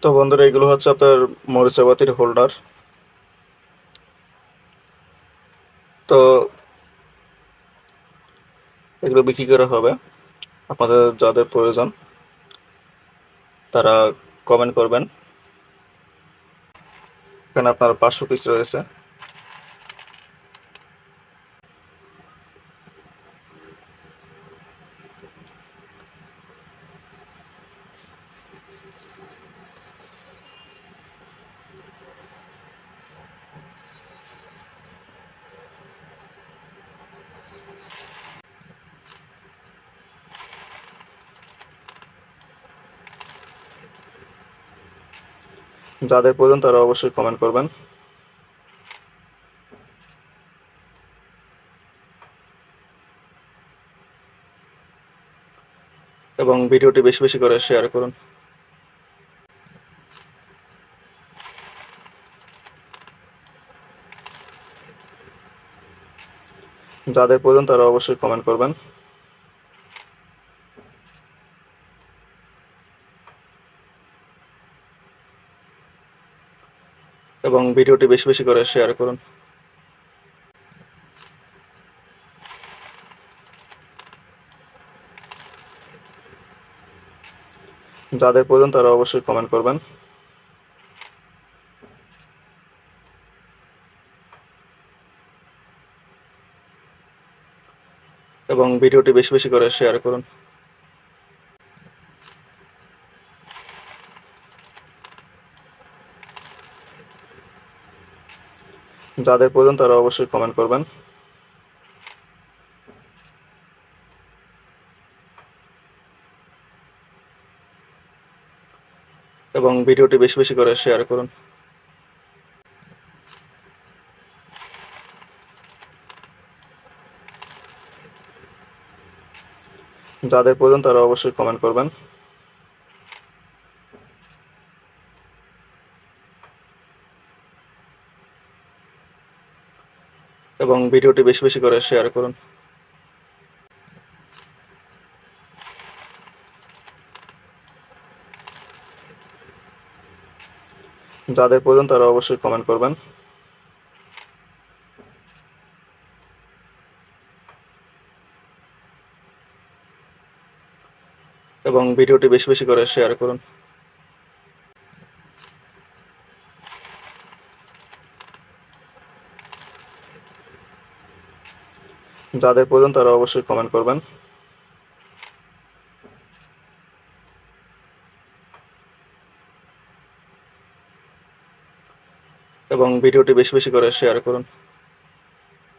তো বন্ধুরা, এগুলো হচ্ছে আপনার মরিচাবাতির হোল্ডার। তো এগুলো বিক্রি করা হবে। আপনাদের যাদের প্রয়োজন তারা কমেন্ট করবেন। এখানে আপনার 500 পিস রয়েছে। যাদের প্রয়োজন তারা অবশ্যই কমেন্ট করবেন এবং ভিডিওটি বেশি বেশি করে শেয়ার করুন। যাদের প্রয়োজন তারা অবশ্যই কমেন্ট করবেন এবং ভিডিওটি বেশি বেশি করে শেয়ার করুন। যাদের প্রয়োজন তারা অবশ্যই কমেন্ট করবেন এবং ভিডিওটি বেশি বেশি করে শেয়ার করুন। যাদের প্রয়োজন তারা অবশ্যই কমেন্ট করবেন এবং ভিডিওটি বেশি বেশি করে শেয়ার করুন। যাদের প্রয়োজন তারা অবশ্যই কমেন্ট করবেন এবং ভিডিওটি বেশি বেশি করে শেয়ার করুন। যাদের প্রয়োজন তারা অবশ্যই কমেন্ট করবেন এবং ভিডিওটি বেশি বেশি করে শেয়ার করুন। যাদের প্রয়োজন তারা অবশ্যই কমেন্ট করবেন এবং ভিডিওটি বেশি বেশি করে শেয়ার করুন।